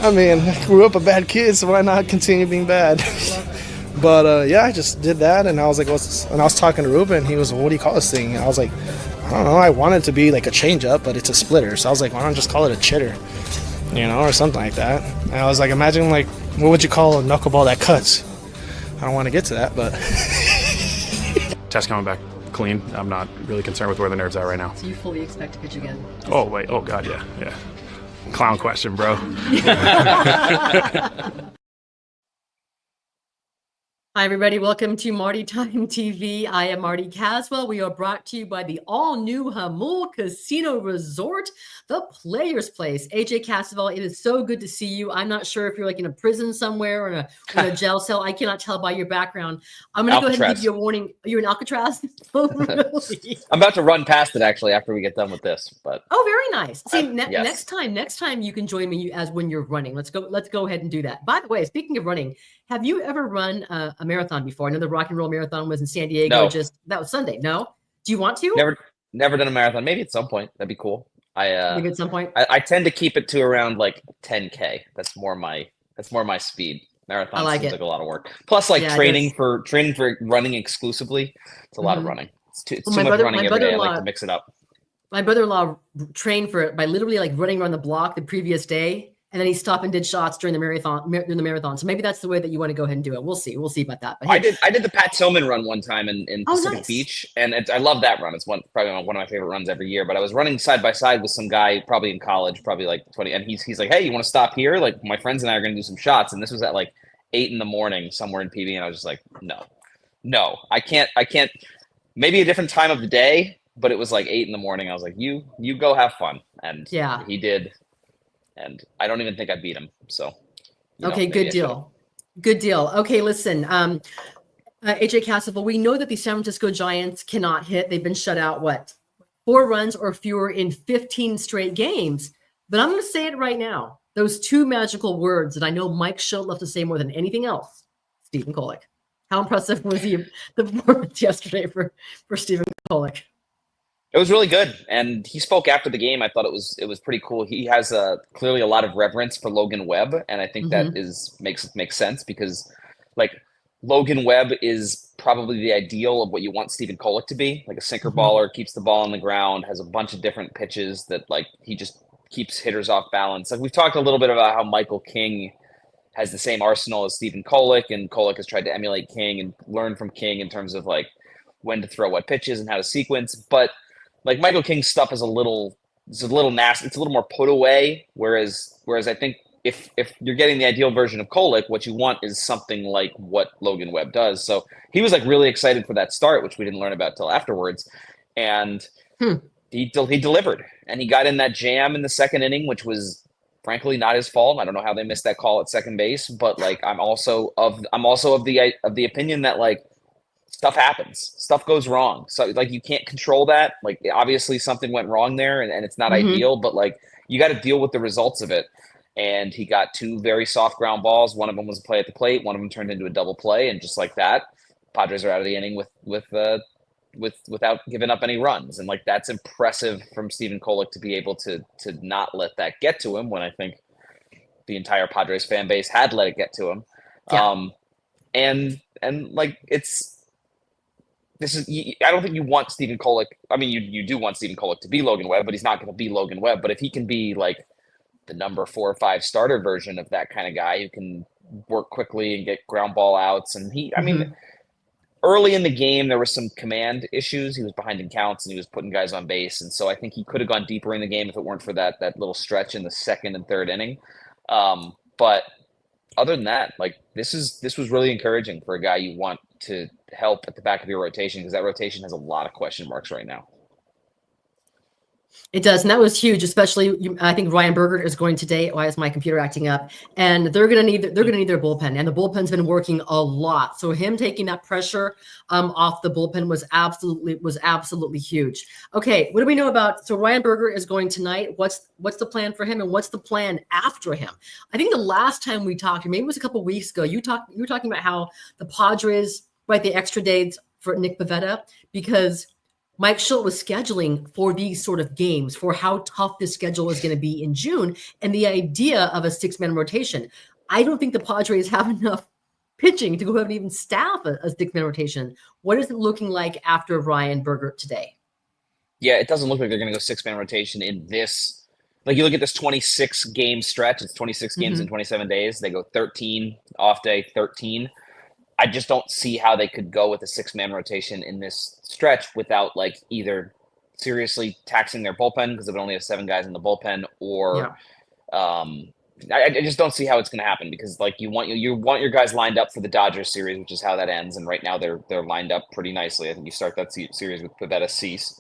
I mean, I grew up a bad kid, so why not continue being bad? But yeah, I just did that, and I was like, what's this? And I was talking to Ruben, and he was, well, what do you call this thing? And I was like, I don't know, I want it to be like a changeup, but it's a splitter. So I was like, why don't I just call it a chitter, or something like that. And I was like, imagine, like, what would you call a knuckleball that cuts? I don't want to get to that, but. Test coming back clean. I'm not really concerned with where the nerves are right now. So you fully expect to pitch again? Oh, wait. Oh, God, yeah. Clown question, bro. Hi, everybody. Welcome to Marty Time TV. I am Marty Cassavell. We are brought to you by the all-new Hamul Casino Resort, the Players Place. AJ Cassavell, it is so good to see you. I'm not sure if you're like in a prison somewhere or in a jail cell. I cannot tell by your background. I'm going to go ahead and give you a warning. You're in Alcatraz? Oh, really? I'm about to run past it, actually, after we get done with this. But oh, very nice. See, yes. next time you can join me as when you're running. Let's go ahead and do that. By the way, speaking of running, have you ever run a marathon before? I know the Rock and Roll Marathon was in San Diego. No. That was Sunday. No? Do you want to? Never done a marathon. Maybe at some point. That'd be cool. Maybe at some point. I tend to keep it to around like 10K. That's more my speed. Marathon seems like a lot of work. Plus, training for running exclusively, it's a lot of running. It's too much running every day. I like to mix it up. My brother-in-law trained for it by literally like running around the block the previous day. And then he stopped and did shots during the marathon. So maybe that's the way that you want to go ahead and do it. We'll see about that. But hey. I did the Pat Tillman run one time in Pacific Beach, and I love that run. It's probably one of my favorite runs every year. But I was running side by side with some guy probably in college, probably like 20, and he's like, "Hey, you want to stop here? Like my friends and I are going to do some shots." And this was at like 8 a.m. somewhere in PB, and I was just like, "No, I can't." Maybe a different time of the day, but it was like 8 a.m. I was like, "You go have fun," and yeah, he did. And I don't even think I beat him. So, okay, good deal. Good deal. Okay, listen, AJ Cassavell, we know that the San Francisco Giants cannot hit. They've been shut out, 4 runs or fewer in 15 straight games. But I'm going to say it right now. Those 2 magical words that I know Mike Schilt left to say more than anything else, Stephen Kolek. How impressive was the performance yesterday for Stephen Kolek? It was really good, and he spoke after the game. I thought it was pretty cool. He has clearly a lot of reverence for Logan Webb, and I think that makes sense because, like, Logan Webb is probably the ideal of what you want Stephen Kolek to be, like a sinker baller, keeps the ball on the ground, has a bunch of different pitches that like he just keeps hitters off balance. Like we've talked a little bit about how Michael King has the same arsenal as Stephen Kolek, and Kolek has tried to emulate King and learn from King in terms of like when to throw what pitches and how to sequence, but like Michael King's stuff is a little nasty. It's a little more put away. Whereas I think if you're getting the ideal version of Kolek, what you want is something like what Logan Webb does. So he was like really excited for that start, which we didn't learn about till afterwards. And he delivered, and he got in that jam in the second inning, which was frankly not his fault. I don't know how they missed that call at second base, but like I'm also of the opinion that like, stuff happens. Stuff goes wrong. So like you can't control that. Like obviously something went wrong there and it's not ideal, but like you got to deal with the results of it. And he got 2 very soft ground balls. One of them was a play at the plate. One of them turned into a double play. And just like that, Padres are out of the inning without giving up any runs. And like that's impressive from Stephen Kolek to be able to not let that get to him when I think the entire Padres fan base had let it get to him. Yeah. And like I don't think you want Stephen Kolek. I mean, you do want Stephen Kolek to be Logan Webb, but he's not going to be Logan Webb. But if he can be like the number 4 or 5 starter version of that kind of guy who can work quickly and get ground ball outs, and I mean, early in the game there were some command issues. He was behind in counts and he was putting guys on base, and so I think he could have gone deeper in the game if it weren't for that little stretch in the second and third inning. But other than that, like this was really encouraging for a guy you want to help at the back of your rotation, because that rotation has a lot of question marks right now. It does, and that was huge. Especially, I think Ryan Berger is going today. Why is my computer acting up? And they're going to need their bullpen, and the bullpen's been working a lot. So him taking that pressure off the bullpen was absolutely huge. Okay, what do we know about? So Ryan Berger is going tonight. What's the plan for him, and what's the plan after him? I think the last time we talked, maybe it was a couple of weeks ago, you were talking about how the Padres write the extra days for Nick Pivetta because Mike Schultz was scheduling for these sort of games, for how tough this schedule is going to be in June, and the idea of a 6-man rotation. I don't think the Padres have enough pitching to go ahead and even staff a 6-man rotation. What is it looking like after Ryan Bergert today? Yeah, it doesn't look like they're going to go 6-man rotation in this. Like, you look at this 26 game stretch, it's 26 games in 27 days. They go 13, off day 13. I just don't see how they could go with a 6-man rotation in this stretch without, like, either seriously taxing their bullpen because they only have 7 guys in the bullpen, or I just don't see how it's going to happen, because, like, you want your guys lined up for the Dodgers series, which is how that ends. And right now they're lined up pretty nicely. I think you start that series with Pivetta Cease.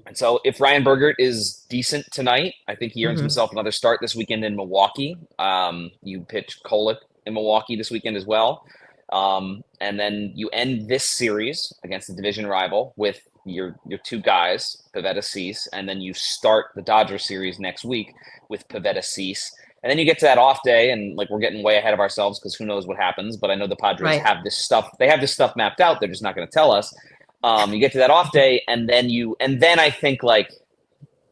And so if Ryan Bergert is decent tonight, I think he earns himself another start this weekend in Milwaukee. You pitch Kolek in Milwaukee this weekend as well. And then you end this series against the division rival with your 2 guys, Pivetta Cease, and then you start the Dodgers series next week with Pivetta Cease. And then you get to that off day, and, like, we're getting way ahead of ourselves because who knows what happens. But I know the Padres have this stuff. They have this stuff mapped out. They're just not going to tell us. You get to that off day, and then I think, like,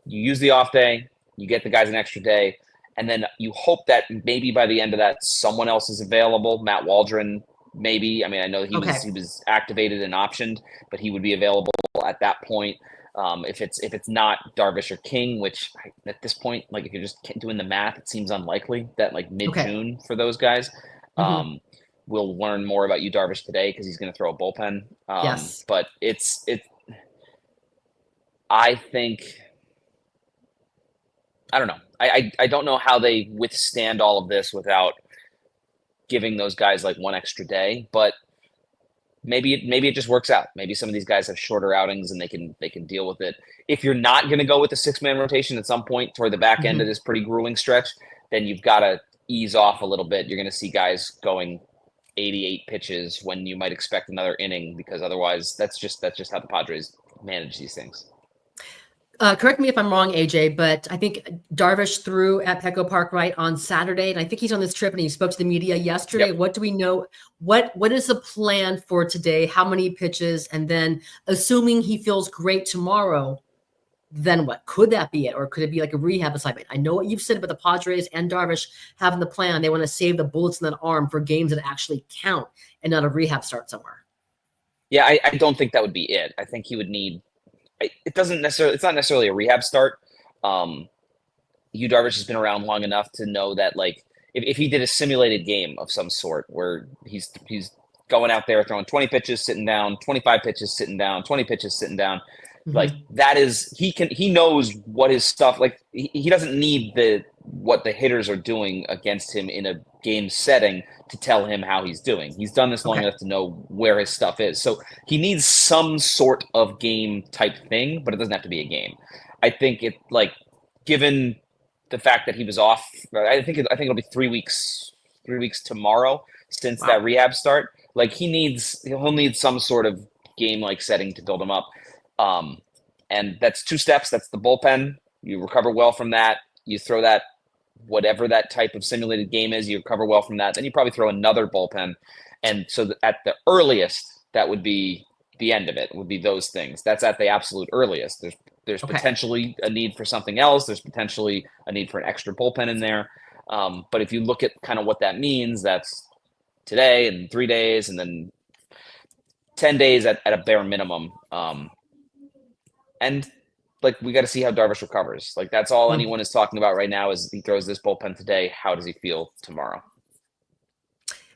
you use the off day, you get the guys an extra day, and then you hope that maybe by the end of that someone else is available. Matt Waldron, maybe. I mean, I know he was activated and optioned, but he would be available at that point. If it's not Darvish or King, which at this point, like, if you're just doing the math, it seems unlikely that, like, mid-June for those guys. We'll learn more about you, Darvish, today, because he's going to throw a bullpen. But I think, I don't know. I don't know how they withstand all of this without giving those guys, like, one extra day. But maybe it just works out. Maybe some of these guys have shorter outings and they can deal with it. If you're not going to go with the 6-man rotation at some point toward the back end of this pretty grueling stretch, then you've got to ease off a little bit. You're going to see guys going 88 pitches when you might expect another inning, because otherwise that's just how the Padres manage these things. Correct me if I'm wrong, AJ, but I think Darvish threw at Petco Park right on Saturday, and I think he's on this trip and he spoke to the media yesterday. Yep. What do we know? What is the plan for today? How many pitches? And then, assuming he feels great tomorrow, then what? Could that be it? Or could it be like a rehab assignment? I know what you've said about the Padres and Darvish having the plan. They want to save the bullets in that arm for games that actually count and not a rehab start somewhere. Yeah, I don't think that would be it. I think he would need – it's not necessarily a rehab start. Darvish has been around long enough to know that, like, if he did a simulated game of some sort where he's going out there throwing 20 pitches, sitting down, 25 pitches, sitting down, 20 pitches, sitting down – like, that is, he knows what his stuff, like, he doesn't need what the hitters are doing against him in a game setting to tell him how he's doing. He's done this long enough to know where his stuff is. So he needs some sort of game type thing, but it doesn't have to be a game. I think it, like, given the fact that he was off, I think it'll be 3 weeks tomorrow since that rehab start. Like, he'll need some sort of game like setting to build him up. And that's 2 steps. That's the bullpen. You recover well from that. You throw that, whatever that type of simulated game is, you recover well from that. Then you probably throw another bullpen. And so at the earliest, that would be the end of it, would be those things. That's at the absolute earliest. There's potentially a need for something else. There's potentially a need for an extra bullpen in there. But if you look at kind of what that means, that's today and 3 days and then 10 days at a bare minimum. And, like, we got to see how Darvish recovers. Like, that's all anyone is talking about right now is he throws this bullpen today. How does he feel tomorrow?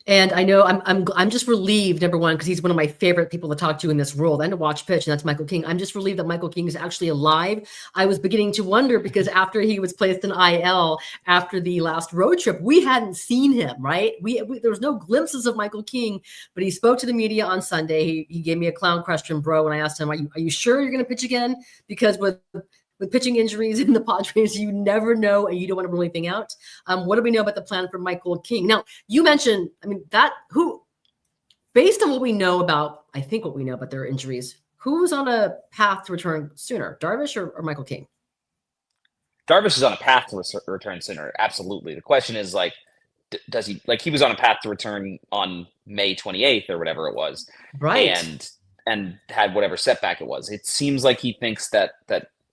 And I know I'm just relieved, number one, because he's one of my favorite people to talk to in this world and to watch pitch, and that's Michael King. I'm just relieved that Michael King is actually alive. I was beginning to wonder, because after he was placed in IL after the last road trip, we hadn't seen him, right? There was no glimpses of Michael King, but he spoke to the media on Sunday. He gave me a clown question, bro, and I asked him, are you sure you're going to pitch again? Because with pitching injuries in the Padres, you never know, and you don't want to rule anything out. What do we know about the plan for Michael King? Now, you mentioned, based on what we know about their injuries, who's on a path to return sooner, Darvish or Michael King? Darvish is on a path to return sooner. Absolutely. The question is, like, does he, like, he was on a path to return on May 28th or whatever it was. Right. And and had whatever setback it was. It seems like he thinks that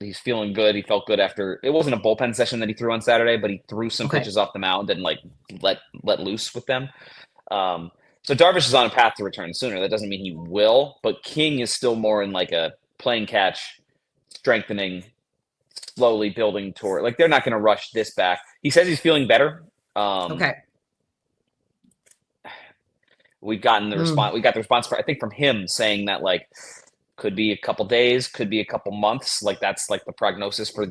he's feeling good. He felt good after it wasn't a bullpen session that he threw on Saturday, but he threw some pitches off the mound and like let loose with them. So Darvish is on a path to return sooner. That doesn't mean he will, but King is still more in like a playing catch, strengthening, slowly building toward. Like they're not going to rush this back. He says he's feeling better. We got the response I think from him saying that like could be a couple days, could be a couple months. Like that's like the prognosis for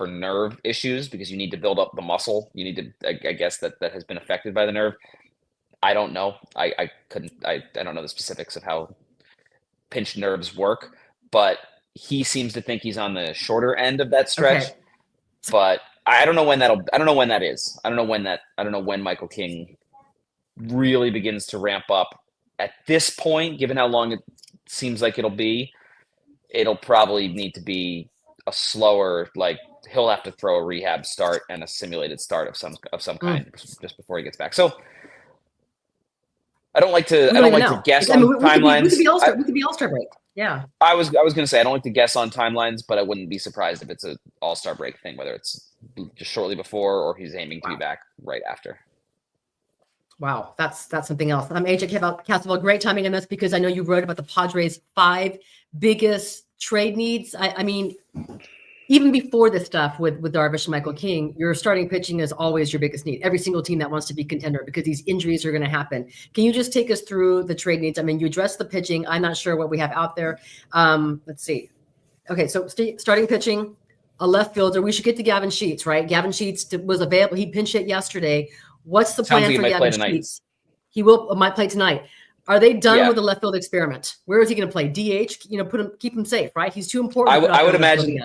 nerve issues, because you need to build up the muscle. You need to, I guess that has been affected by the nerve. I don't know. I don't know the specifics of how pinched nerves work, but he seems to think he's on the shorter end of that stretch. Okay. But I don't know when that is. I don't know when Michael King really begins to ramp up. At this point, given how long it seems like it'll probably need to be a slower, like he'll have to throw a rehab start and a simulated start of some kind just before he gets back. So I don't like to guess on timelines. We could be All-Star break. Yeah. I was going to say I don't like to guess on timelines, but I wouldn't be surprised if it's an All-Star break thing, whether it's just shortly before or he's aiming to be back right after. Wow, that's something else. AJ Cassavell, great timing on this, because I know you wrote about the Padres' 5 biggest trade needs. I mean, even before this stuff with Darvish and Michael King, your starting pitching is always your biggest need. Every single team that wants to be contender, because these injuries are going to happen. Can you just take us through the trade needs? I mean, you addressed the pitching. I'm not sure what we have out there. Let's see. Okay, so starting pitching, a left fielder. We should get to Gavin Sheets, right? Gavin Sheets was available. He pinch hit yesterday. What's the plan for Gavin Sheets? He might play tonight. Are they done with the left field experiment? Where is he going to play? DH? Keep him safe, right? He's too important. I would imagine.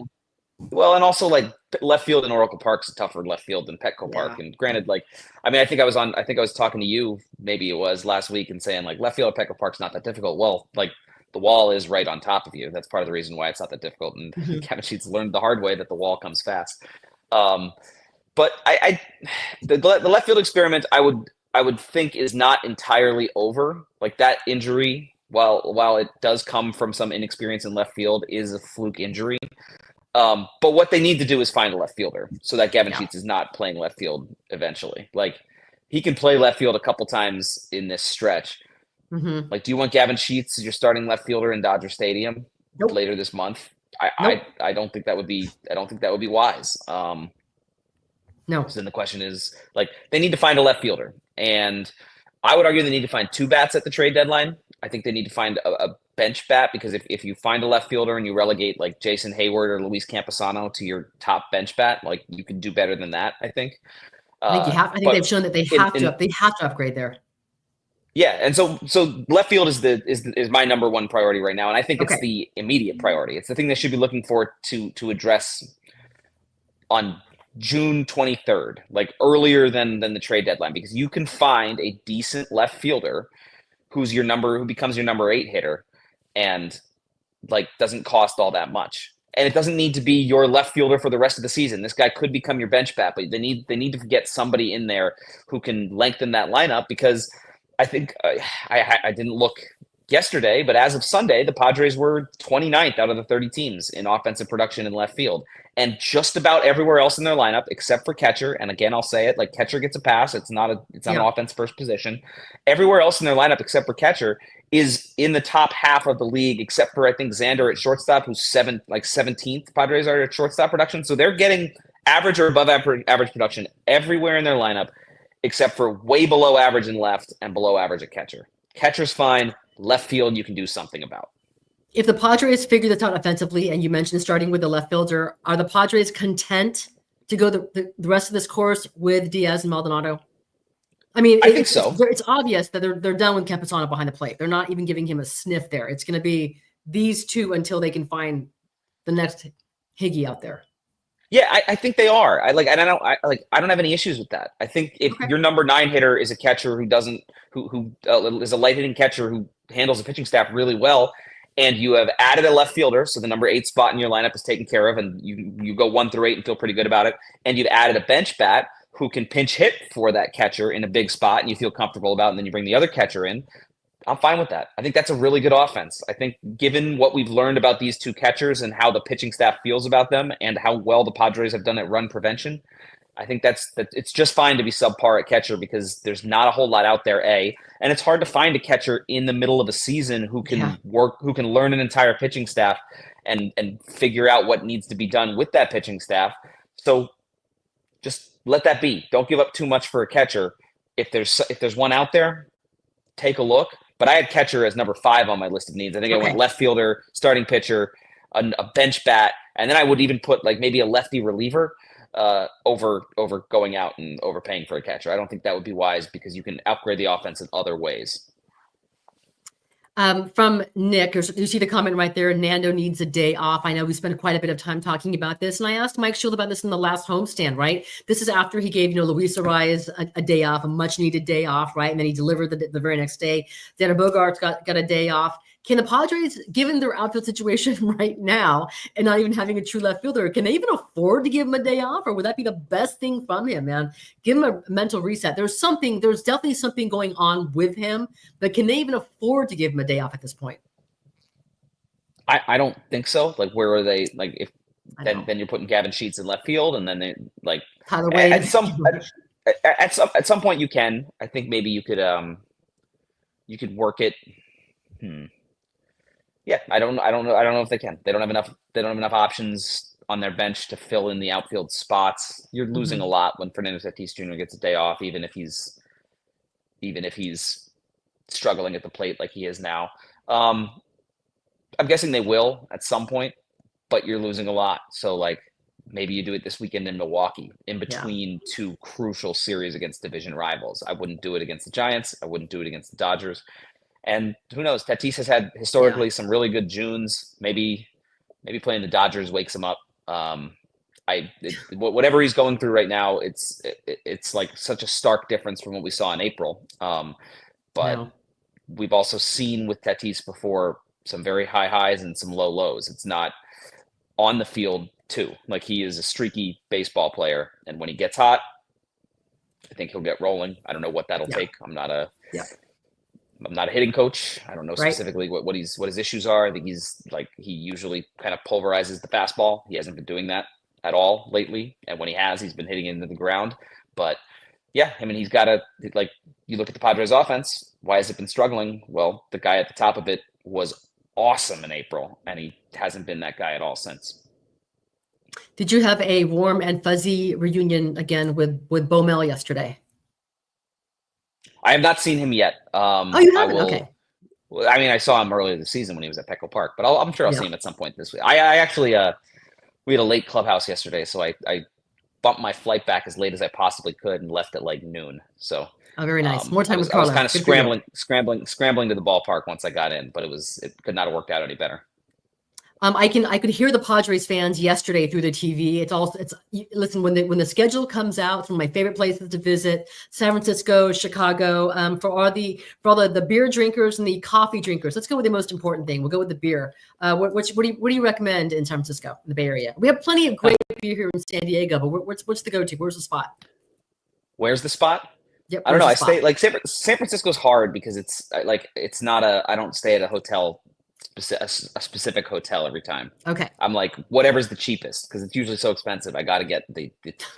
Well, and also like left field in Oracle Park's a tougher left field than Petco Park. And granted, like, I mean, I think I was talking to you, maybe it was last week, and saying like left field at Petco Park's not that difficult. Well, like the wall is right on top of you. That's part of the reason why it's not that difficult. And Gavin Sheets learned the hard way that the wall comes fast. But the left field experiment, I would think is not entirely over. Like that injury, while it does come from some inexperience in left field, is a fluke injury. But what they need to do is find a left fielder so that Gavin Sheets is not playing left field eventually. Like he can play left field a couple times in this stretch. Mm-hmm. Like, do you want Gavin Sheets as your starting left fielder in Dodger Stadium later this month? I don't think that would be. I don't think that would be wise. No. So then the question is, like, they need to find a left fielder. And I would argue they need to find 2 bats at the trade deadline. I think they need to find a bench bat, because if you find a left fielder and you relegate like Jason Hayward or Luis Camposano to your top bench bat, like you can do better than that, I think. I think they've shown that they have to upgrade there. Yeah, and so left field is my number one priority right now, and I think it's the immediate priority. It's the thing they should be looking for to address on June 23rd, like earlier than the trade deadline, because you can find a decent left fielder who becomes your number 8 hitter and like doesn't cost all that much. And it doesn't need to be your left fielder for the rest of the season. This guy could become your bench bat, but they need to get somebody in there who can lengthen that lineup, because I think I didn't look yesterday, but as of Sunday, the Padres were 29th out of the 30 teams in offensive production in left field. And just about everywhere else in their lineup, except for catcher, and again, I'll say it, like catcher gets a pass. It's not an offense first position. Everywhere else in their lineup, except for catcher, is in the top half of the league, except for I think Xander at shortstop, who's 17th. Padres are at shortstop production. So they're getting average or above average production everywhere in their lineup, except for way below average in left and below average at catcher. Catcher's fine. Left field, you can do something about. If the Padres figure this out offensively, and you mentioned starting with the left fielder, are the Padres content to go the rest of this course with Diaz and Maldonado? I mean, I think so. It's obvious that they're done with Camposano behind the plate. They're not even giving him a sniff there. It's going to be these two until they can find the next Higgy out there. Yeah, I think they are. I don't have any issues with that. I think if your number 9 hitter is a catcher who is a light hitting catcher who handles the pitching staff really well, and you have added a left fielder, so the number 8 spot in your lineup is taken care of, and you go 1 through 8 and feel pretty good about it, and you've added a bench bat who can pinch hit for that catcher in a big spot, and you feel comfortable about, and then you bring the other catcher in. I'm fine with that. I think that's a really good offense. I think given what we've learned about these two catchers and how the pitching staff feels about them and how well the Padres have done at run prevention, I think that it's just fine to be subpar at catcher because there's not a whole lot out there, and it's hard to find a catcher in the middle of a season who can who can learn an entire pitching staff and figure out what needs to be done with that pitching staff. So just let that be. Don't give up too much for a catcher. If there's one out there, take a look. But I had catcher as number 5 on my list of needs. I think I went left fielder, starting pitcher, a bench bat, and then I would even put like maybe a lefty reliever over going out and overpaying for a catcher. I don't think that would be wise because you can upgrade the offense in other ways. From Nick, you see the comment right there. Nando needs a day off. I know we spent quite a bit of time talking about this, and I asked Mike Schultz about this in the last homestand, right? This is after he gave, Luis Arias a day off, a much needed day off, right? And then he delivered the very next day. Tanner Bogarts got a day off. Can the Padres, given their outfield situation right now and not even having a true left fielder, can they even afford to give him a day off, or would that be the best thing from him, man? Give him a mental reset. There's definitely something going on with him, but can they even afford to give him a day off at this point? I don't think so. Like, where are they? Like, if then you're putting Gavin Sheets in left field, and then they like Tyler Wade. at some point you can. I think maybe you could work it. Yeah, I don't know if they can. They don't have enough options on their bench to fill in the outfield spots. You're losing a lot when Fernando Tatis Jr. gets a day off, even if he's struggling at the plate like he is now. I'm guessing they will at some point, but you're losing a lot. So like maybe you do it this weekend in Milwaukee in between two crucial series against division rivals. I wouldn't do it against the Giants. I wouldn't do it against the Dodgers. And who knows? Tatis has had historically some really good Junes. Maybe playing the Dodgers wakes him up. Whatever he's going through right now, it's like such a stark difference from what we saw in April. But we've also seen with Tatis before some very high highs and some low lows. It's not on the field too. Like, he is a streaky baseball player, and when he gets hot, I think he'll get rolling. I don't know what that'll take. I'm not a hitting coach. I don't know specifically what his issues are. I think he usually kind of pulverizes the fastball. He hasn't been doing that at all lately. And when he has, he's been hitting it into the ground. But yeah, I mean, he's got to, like, you look at the Padres offense. Why has it been struggling? Well, the guy at the top of it was awesome in April, and he hasn't been that guy at all since. Did you have a warm and fuzzy reunion again with Bo Mel yesterday? I have not seen him yet. You haven't? Okay. I mean, I saw him earlier this season when he was at Petco Park, but I'm sure I'll see him at some point this week. I actually, we had a late clubhouse yesterday, so I bumped my flight back as late as I possibly could and left at like noon. So very nice. More time with Carla. I Carla. was kind of scrambling to the ballpark once I got in, but it could not have worked out any better. I could hear the Padres fans yesterday through the TV. Listen, when the schedule comes out, from my favorite places to visit, San Francisco, Chicago, for all the beer drinkers and the coffee drinkers. Let's go with the most important thing. We'll go with the beer. What do you recommend in San Francisco, in the Bay Area? We have plenty of great beer here in San Diego, but what's the go-to? Where's the spot? Where's the spot? Yep, I don't know. I stay like San Francisco's hard because it's not I don't stay at a hotel. A specific hotel every time. Okay. I'm like, whatever's the cheapest, because it's usually so expensive. I got to get the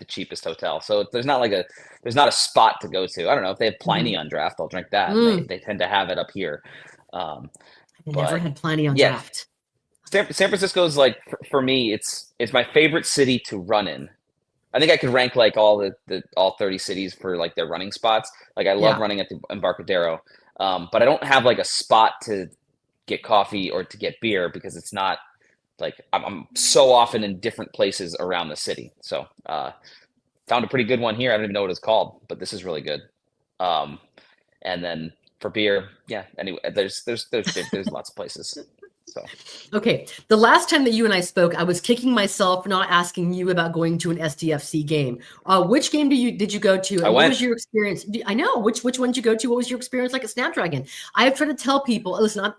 cheapest hotel. So there's not a spot to go to. I don't know if they have Pliny on draft, I'll drink that. They tend to have it up here. I've never had Pliny on draft. San Francisco is like, for me, it's my favorite city to run in. I think I could rank like all 30 cities for like their running spots. Like, I love running at the Embarcadero, but I don't have like a spot to get coffee or to get beer, because it's not like I'm so often in different places around the city. So found a pretty good one here. I don't even know what it's called, but this is really good. And then for beer, anyway, there's lots of places. So okay, the last time that you and I spoke, I was kicking myself for not asking you about going to an SDFC game. Which game did you go to? And what was your experience? I know which one did you go to? What was your experience like at Snapdragon? I've tried to tell people, listen,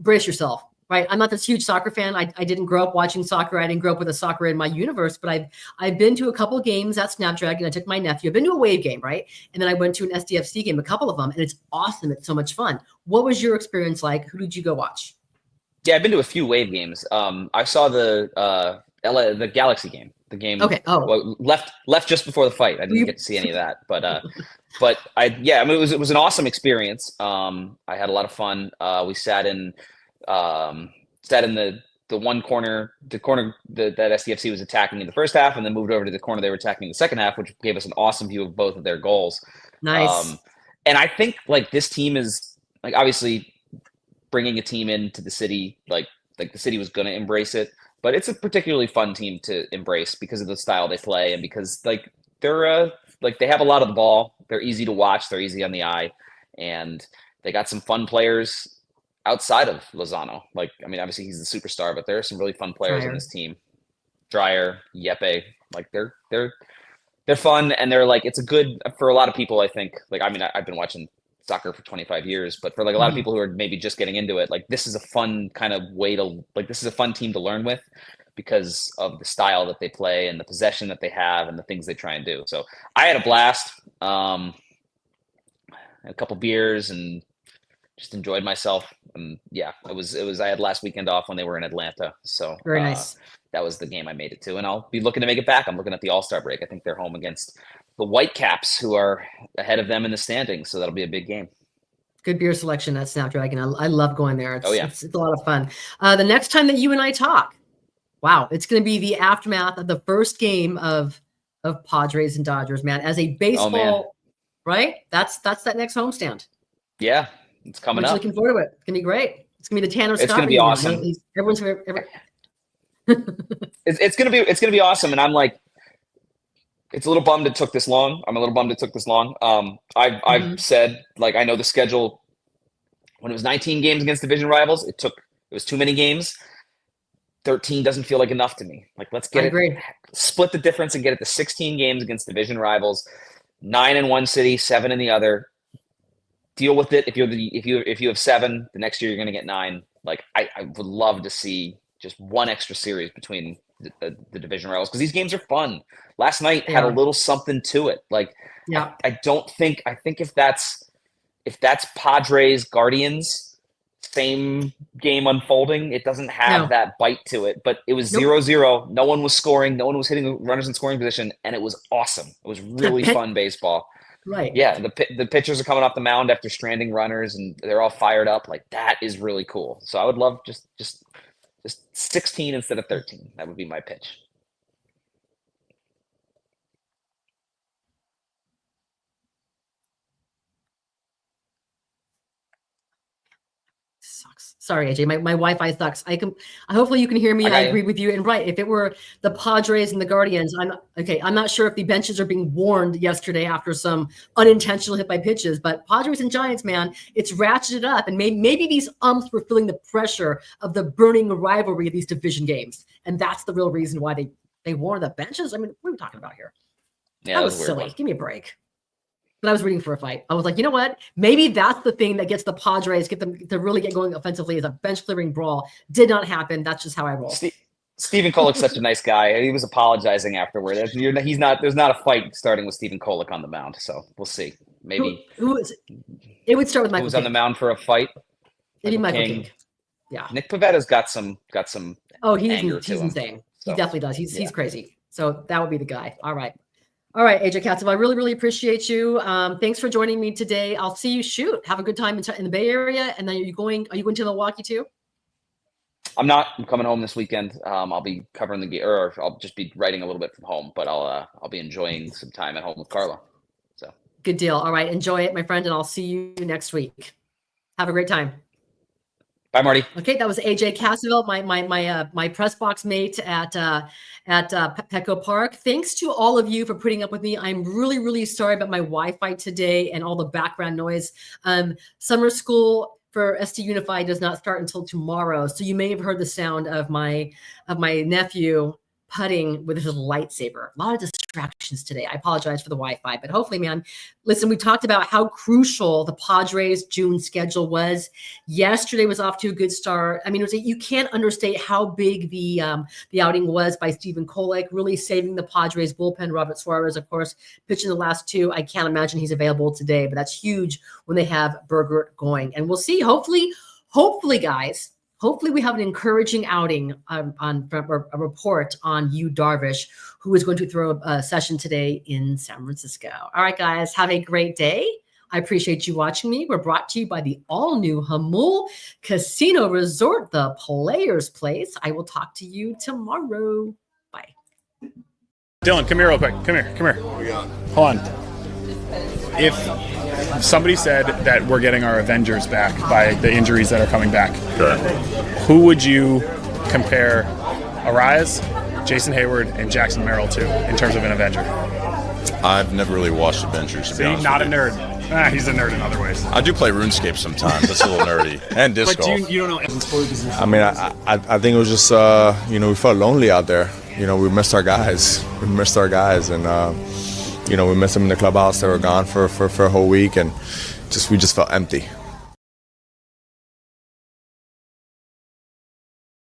brace yourself. right? I'm not this huge soccer fan. I didn't grow up watching soccer. I didn't grow up with a soccer in my universe, but I've been to a couple of games at Snapdragon. I took my nephew. I've been to a Wave game, right? And then I went to an SDFC game, a couple of them, and it's awesome. It's so much fun. What was your experience like? Who did you go watch? Yeah, I've been to a few Wave games. I saw the Galaxy game. The game left just before the fight. I didn't get to see any of that, but I mean it was an awesome experience. I had a lot of fun. We sat in the one corner, that SDFC was attacking in the first half, and then moved over to the corner they were attacking in the second half, which gave us an awesome view of both of their goals. Nice. And I think like this team is like obviously bringing a team into the city, like the city was going to embrace it, but it's a particularly fun team to embrace because of the style they play and because like they're like they have a lot of the ball. They're easy to watch. They're easy on the eye, and they got some fun players outside of Lozano. Like, I mean, obviously he's the superstar, but there are some really fun players in this team. Dreyer, Yepe, like they're fun, and they're like, it's a good, for a lot of people, I think, like, I mean, I've been watching soccer for 25 years, but for like a lot of people who are maybe just getting into it, like this is a fun kind of way to, like, this is a fun team to learn with because of the style that they play and the possession that they have and the things they try and do. So I had a blast, a couple beers and just enjoyed myself. And yeah, it was, I had last weekend off when they were in Atlanta. So very nice. That was the game I made it to, and I'll be looking to make it back. I'm looking at the All-Star break. I think they're home against the Whitecaps, who are ahead of them in the standings. So that'll be a big game. Good beer selection at Snapdragon. I love going there. It's, oh yeah, it's a lot of fun. The next time that you and I talk, wow, it's going to be the aftermath of the first game of Padres and Dodgers, man. As a baseball, right? That's that next homestand. Yeah, it's coming up. Looking forward to it. It's gonna be great. It's gonna be the Tanner Scott. It's gonna be awesome. Everyone's it's gonna be awesome, and I'm like, it's a little bummed it took this long. I'm a little bummed it took this long. I've said, like, I know the schedule when it was 19 games against division rivals, it was too many games. 13 doesn't feel like enough to me. Like, let's get split the difference and get it to 16 games against division rivals, 9 in one city, 7 in the other. Deal with it. If you have 7, the next year you're going to get 9. Like, I would love to see just one extra series between the division rivals, because these games are fun. Last night had a little something to it. Like, yeah, I think if that's Padres Guardians, same game unfolding, it doesn't have that bite to it. But it was 0-0. No one was scoring. No one was hitting runners in scoring position, and it was awesome. It was really fun baseball. Right. Yeah, the pitchers are coming off the mound after stranding runners, and they're all fired up. Like, that is really cool. So I would love just 16 instead of 13. That would be my pitch. Sucks. Sorry, AJ. My Wi-Fi sucks. Hopefully you can hear me. I agree with you. And right, if it were the Padres and the Guardians, I'm not sure if the benches are being warned yesterday after some unintentional hit by pitches, but Padres and Giants, man, it's ratcheted up. And maybe these umps were feeling the pressure of the burning rivalry of these division games. And that's the real reason why they warned the benches. I mean, what are we talking about here? Yeah, that was silly. Give me a break. But I was rooting for a fight. I was like, you know what? Maybe that's the thing that gets the Padres, get them to really get going offensively, is a bench clearing brawl. Did not happen. That's just how I roll. Stephen Kolek's such a nice guy. He was apologizing afterward. There's not a fight starting with Stephen Kolek on the mound. So we'll see. Maybe it would start with Michael. Who's on the mound for a fight? Maybe Michael King. Yeah. Nick Pavetta's got some. Oh, he's insane. So, he definitely does. He's crazy. So that would be the guy. All right, AJ Cassavell, I really, really appreciate you. Thanks for joining me today. I'll see you shoot. Have a good time in the Bay Area. And then are you going to Milwaukee too? I'm not. I'm coming home this weekend. I'll be covering the game, or I'll just be writing a little bit from home, but I'll be enjoying some time at home with Carla. So good deal. All right. Enjoy it, my friend. And I'll see you next week. Have a great time. Bye, Marty. Okay, that was AJ Cassavell, my press box mate at Petco Park. Thanks to all of you for putting up with me. I'm really, really sorry about my Wi-Fi today and all the background noise. Summer school for ST Unified does not start until tomorrow, so you may have heard the sound of my nephew putting with his lightsaber. A lot of distractions today. I apologize for the Wi-Fi, but hopefully, man, listen, we talked about how crucial the Padres June schedule was. Yesterday was off to a good start. I mean, you can't understate how big the outing was by Stephen Kolek, really saving the Padres bullpen. Robert Suarez, of course, pitching the last two. I can't imagine he's available today, but that's huge when they have Berger going. And we'll see, hopefully, guys, hopefully we have an encouraging outing on a report on Yu Darvish, who is going to throw a session today in San Francisco. All right, guys, have a great day. I appreciate you watching me. We're brought to you by the all-new Hamul Casino Resort, the Players Place. I will talk to you tomorrow. Bye. Dylan, come here real quick. Come here. Hold on. If somebody said that we're getting our Avengers back by the injuries that are coming back, Sure. who would you compare Arias, Jason Hayward, and Jackson Merrill to in terms of an Avenger? I've never really watched Avengers, to be See, honest not a with you. nerd. He's a nerd in other ways. I do play RuneScape sometimes. That's a little nerdy. And disc But golf. you don't know. I mean, I think it was just, we felt lonely out there. We missed our guys. And, we missed them in the clubhouse. They were gone for a whole week, and we just felt empty.